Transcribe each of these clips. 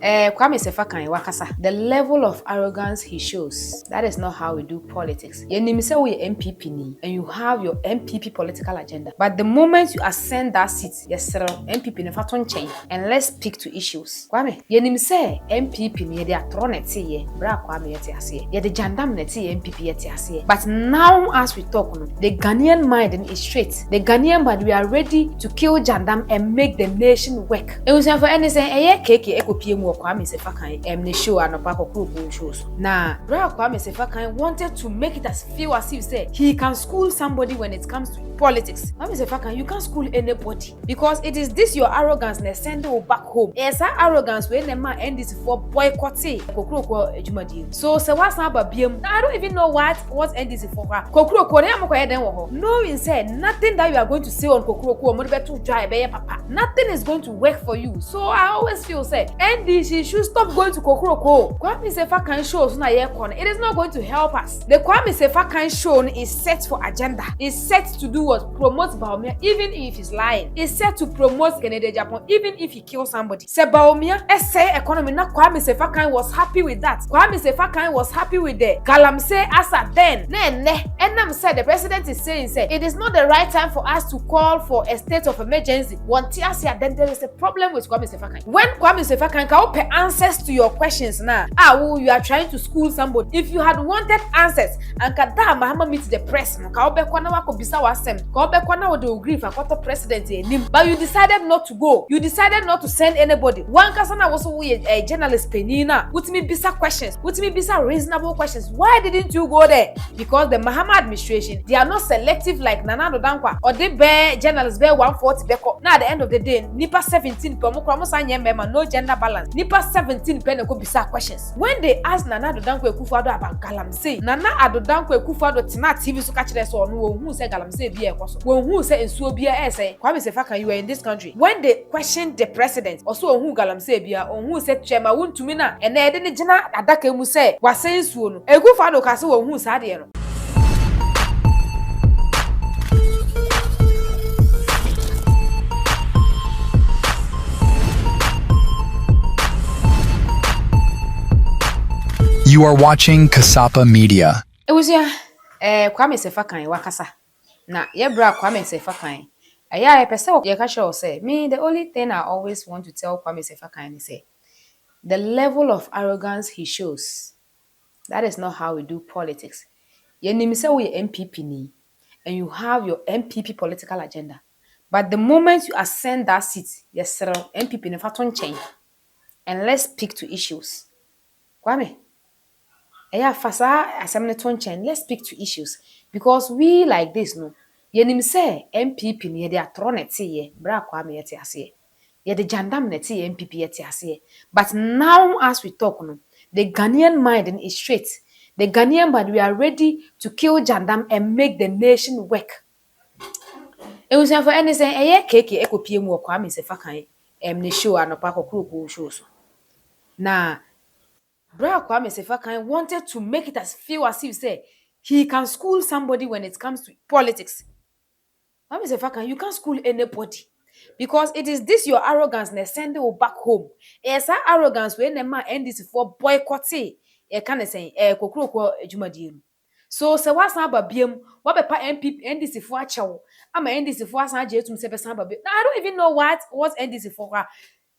Kwame Sefa Kayi wakasa. The level of arrogance he shows, that is not how we do politics. You say we MPP ni, and you have your MPP political agenda. But the moment you ascend that seat, yes sir, MPP ne faton change, and let's speak to issues. Kwame, you say MPP ni de atro neti ye, bra Kwame yeti ase. Ye de jandam neti MPP yeti ase. But now as we talk, the Ghanaian mind is straight. The Ghanaian mind, we are ready to kill jandam and make the nation work. And we say for anything, Ayeka ekopie Kwame Sefa Kayi the show and Tr0ubl shows. Now, Kwame Sefa Kayi wanted to make it as feel as if say he can school somebody when it comes to politics. Kwame Sefa Kayi, you can't school anybody because it is this your arrogance na send you back home. It's that arrogance when the man end this for boycotting Tr0ubl ejumadi. So what's now about BM? I don't even know what end this for. Tr0ubl knowing said nothing that you are going to say on Tr0ubl nothing is going to work for you. So I always feel say NDC should stop going to Tr0ubl. Kwame Sefa Kayi shows na it is not going to help us. The Kwame Sefa Kayi show is set for agenda. It's set to do what? Promote Baumia even if he's lying. It's set to promote Canada Japan even if he kills somebody. Se Baumia say economy na Kwame Sefa Kayi was happy with that. Kwame Sefa Kayi was happy with the Galamsey as at then. And said the president is saying say it is not the right time for us to call for a state of emergency. Then there is a problem with Kwame Sefa Kayi. When Kwame Sefa Kayi can open answers to your questions now. You are trying to school somebody. If you had wanted answers and kada Mahama meet the press, but you decided not to go. You decided not to send anybody. One kasana was a journalist penina. With me bisa questions. With me bisa reasonable questions. Why didn't you go there? Because the Mahama administration, they are not selective like Nana Dankwa or they bear journalists bear 140 beko. Now at the end of the day, nipa 17 no gender balance. Nipa 17 peneko bisa questions. When they asked Nana Dankwa Akufo-Addo about Galamsey, Nana Dankwa Akufo-Addo tina TV so catch this or no who say Galamsey be ekoso. Who say ensuo bia say Kwame Sefa Kayi you are in this country. When they questioned the president, also who Galamsey bia or who said Chema wuntumi na and e de ne gina adaka mu say wase ensuo no. Akufo-Addo ka say who sa de no. You are watching Kasapa Media. It was Kwame Sefa Kayi wakasa. Na bra Kwame Sefa Kayi. I person ye ka say me the only thing I always want to tell Kwame Sefa Kayi is say the level of arrogance he shows, that is not how we do politics. You say we MPP ni, and you have your MPP political agenda. But the moment you ascend that seat, yes sir, MPP ne faton change. And let's speak to issues. Kwame let's speak to issues because we like this no. Yenim say MPP ni de atro neti ye, bra Kwame yeti ase. Ye de jandam neti MPP yeti ase. But now as we talk no, the Ghanaian mind is straight. The Ghanaian mind, we are ready to kill jandam and make the nation work. And we say for anything, Ayeka ekopie Kwame Sefa Kayi the show and Tr0ubl shows. Now Kwame Sefa Kayi wanted to make it as feel as if say he can school somebody when it comes to politics. Kwame Sefa Kayi, you can't school anybody because it is this your arrogance na send you back home. It's that arrogance when the man end this for boycotting. Can say Tr0ubl ejumadi. So what's now about BM? What be MPP NDC for achawo? Ama NDC for asan je tum se be san ba. I don't even know what NDC for.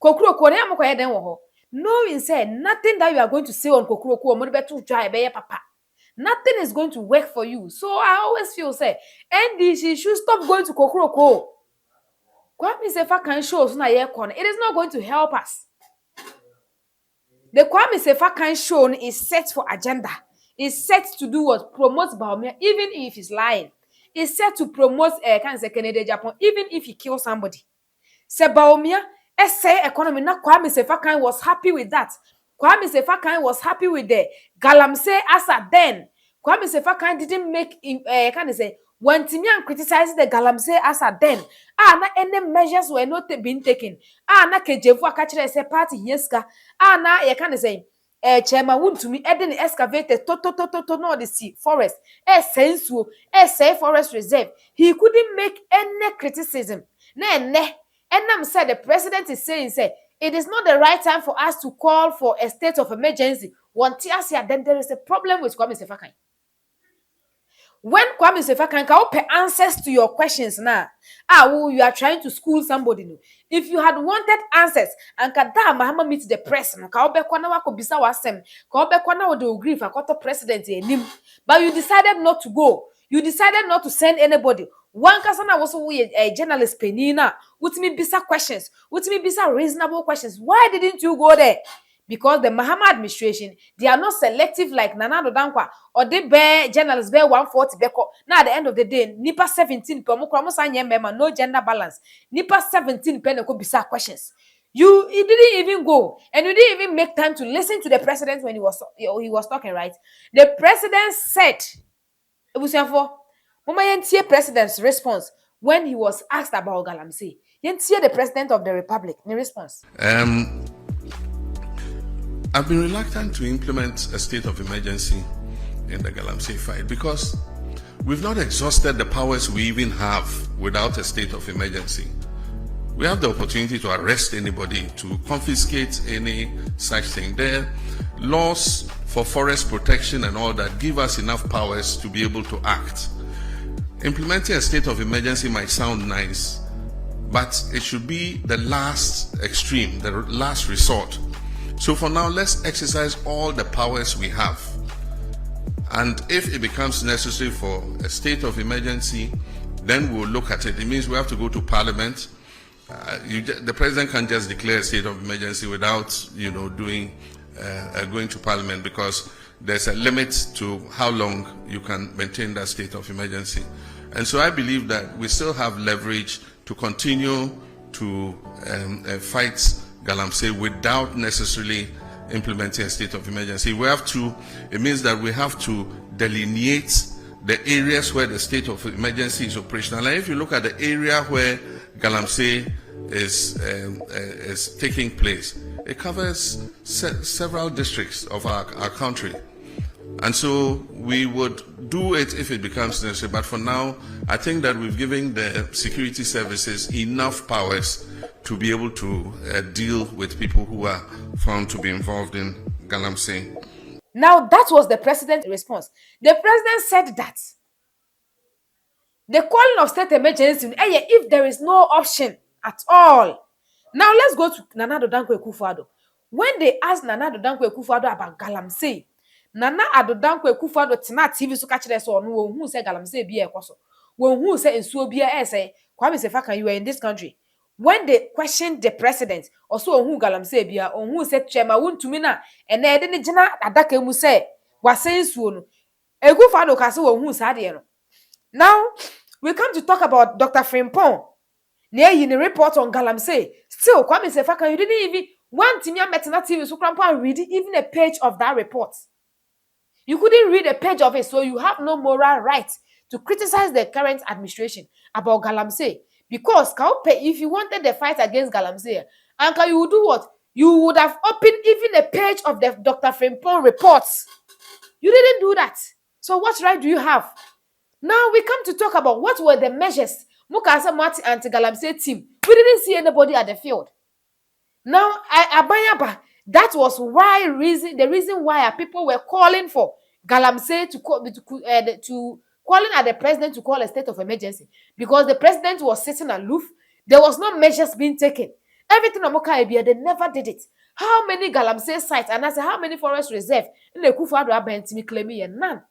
Tr0ubl na am ko den wo ho. Knowing said nothing that you are going to say on Tr0ubl papa. Nothing is going to work for you. So I always feel say NDC should stop going to Tr0ubl. Kwame Sefa Kayi shows na it is not going to help us. The Kwame Sefa Kayi show is set for agenda. It's set to do what? Promote Baumia even if he's lying. It's set to promote Canada Japan even if he kills somebody. Se Baumia say economy na Kwame Sefa Kayi was happy with that. Kwame Sefa Kayi was happy with the Galamsey as at then. Kwame Sefa Kayi didn't make when Timian criticized the Galamsey as at then. Na any measures were not being taken. Na kejevu akachire say party yeska. Na Chema wuntumi eden excavated no the sea forest. Sensu say forest reserve. He couldn't make any criticism. Enam said the president is saying say it is not the right time for us to call for a state of emergency. Then there is a problem with Kwame Sefa. When Kwame Sefa can open answers to your questions now, you are trying to school somebody new. If you had wanted answers, and kada Mahama meet the press, ka obe kwana wako bisa wasem, ka obe kwana wo de agree for koto president enim. But you decided not to go. You decided not to send anybody. One kasana was a journalist penina, with me bisa questions, with me bisa reasonable questions. Why didn't you go there? Because the Mahama administration, they are not selective like Nana Dankwa or they bear journalists bear 140 beko. Now at the end of the day, nipa 17 per no gender balance. Nipa 17 pen bisa questions. You didn't even go, and you didn't even make time to listen to the president when he was talking, right? The president said, it was for Mama president's response when he was asked about Galamsey. Yentie the president of the republic, the response. I've been reluctant to implement a state of emergency in the Galamsey fight because we've not exhausted the powers we even have without a state of emergency. We have the opportunity to arrest anybody, to confiscate any such thing. There are laws for forest protection and all that give us enough powers to be able to act. Implementing a state of emergency might sound nice, but it should be the last extreme, the last resort. So for now, let's exercise all the powers we have. And if it becomes necessary for a state of emergency, then we'll look at it. It means we have to go to Parliament. The president can't just declare a state of emergency without, going to Parliament, because there's a limit to how long you can maintain that state of emergency. And so I believe that we still have leverage to continue to fight Galamsey without necessarily implementing a state of emergency. It means that we have to delineate the areas where the state of emergency is operational. And if you look at the area where Galamsey is taking place, it covers several districts of our country. And so we would do it if it becomes necessary. But for now, I think that we've given the security services enough powers to be able to deal with people who are found to be involved in Galamsey. Now, that was the president's response. The president said that the calling of state emergency, if there is no option at all. Now, let's go to Nana Addo Akufo-Addo. When they asked Nana Addo Akufo-Addo about Galamsey, Nana Addo Akufo-Addo tina TV so catch this on who say Galamsey be a koso. Who say in so be a say, Kwame Sefa, you are in this country. When they questioned the president, also who Galamsey be on who said Chema won to me na, and they didn't jina Adake mu say, was saying soon. Akufo-Addo kaso who said. Now, we come to talk about Dr. Frimpong. Near in a report on Galamsey. Still, Kwame Sefa, you didn't even want to met TV so and read even a page of that report. You couldn't read a page of it, so you have no moral right to criticize the current administration about Galamsey. Because if you wanted the fight against Galamsey, and you would do what? You would have opened even a page of the Dr. Frimpong reports. You didn't do that. So what right do you have? Now we come to talk about what were the measures Mukasa Mati anti-Galamsey team. We didn't see anybody at the field. Now, Abayaba, that was the reason why people were calling for Galamsey to calling at the president to call a state of emergency, because the president was sitting aloof. There was no measures being taken. Everything on Mokaibia, they never did it. How many Galamsey sites and I say how many forest reserve in the Akufo-Addo Abentimi claiming? None.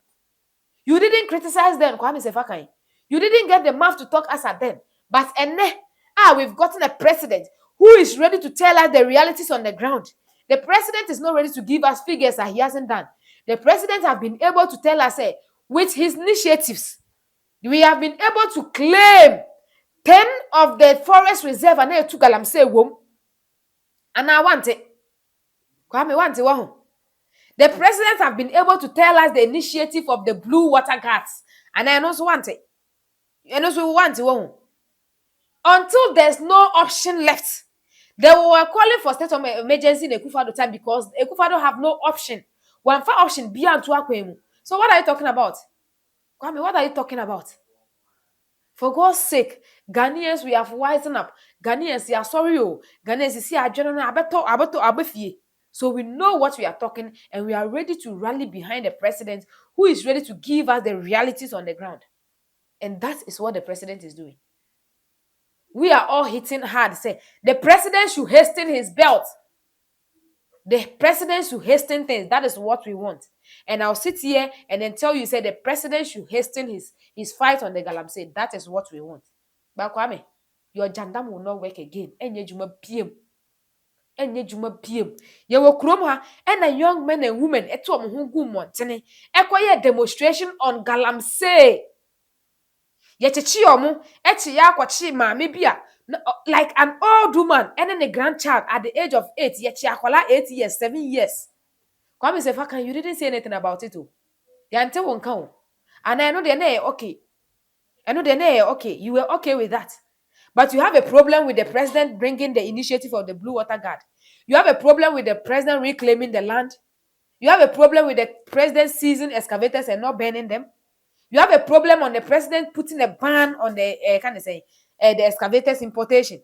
You didn't criticize them, Kwame Sefa. You didn't get the mouth to talk us at them. But we've gotten a president who is ready to tell us the realities on the ground. The president is not ready to give us figures that he hasn't done. The president has been able to tell us, with his initiatives, we have been able to claim 10 of the forest reserve and to Galamsey womb. And I want it. Kwame want it. The president have been able to tell us the initiative of the Blue Water Guards. And I also want it. And also want it. Until there's no option left. They were calling for state of emergency in Akufo-Addo time because Akufo-Addo have no option. One for option beyond to Akwemu. So what are you talking about? Kwame, what are you talking about? For God's sake, Ghanaians, we have wisen up. Ghanaians, you are sorry, oh. Ghanaians, you see, our general, abefie. So we know what we are talking, and we are ready to rally behind the president who is ready to give us the realities on the ground. And that is what the president is doing. We are all hitting hard. Say the president should hasten his belt. The president should hasten things. That is what we want. And I'll sit here and then tell you, say the president should hasten his fight on the Galamsey. That is what we want. But Kwame, your jandam will not work again. Enye juma PM. Enye juma PM. Ye wo krom ha. And a young men and women eto mo hu montene. Ekoye demonstration on Galamsey. Ye chechi omo. Echi ya kwachi maame bia. Like an old woman and then a grandchild at the age of 8. Ye chi akwala 8 years, 7 years. Kwame Sefa, can you didn't say anything about it? Yante won't count. And I know they're okay. I know they're okay. You were okay with that. But you have a problem with the president bringing the initiative of the Blue Water Guard. You have a problem with the president reclaiming the land. You have a problem with the president seizing excavators and not burning them. You have a problem on the president putting a ban on the the excavators importation.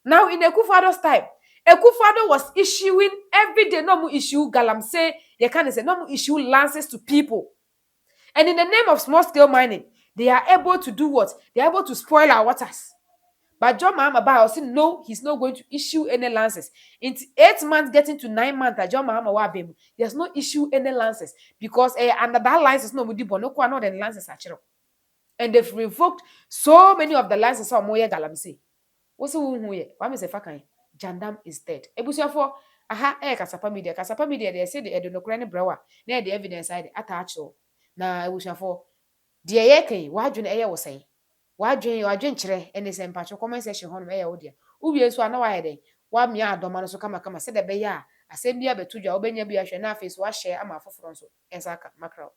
Now in Ekufado's time, Ekufado was issuing every day. No more issue Galamsey. They can't say no more issue lances to people. And in the name of small scale mining, they are able to do what? They are able to spoil our waters. But John Mahama Ba said no, he's not going to issue any lances. In 8 months, getting to 9 months, John Mahama Wa Bemu, he has not issued any lances because under that license, no mudi bono kwa no the lances are. And they've revoked so many of the licenses of Moye Galamsey. What's who ye? Kwame Sefa kan Jandam is dead. Ebusuafo aha kasapa media they say the edonokra ne brewa na the evidence side attach na ebusuafo de ye kan wadwene eye wo sai wadwen kire ene se mpacho comment section ho no eye wo dia uwie nso ana wa ye den wa mia adoma no so kama se de be ya asem bia betudwa obenya bia hwe na face wa share ama afoforo nso ensaka makra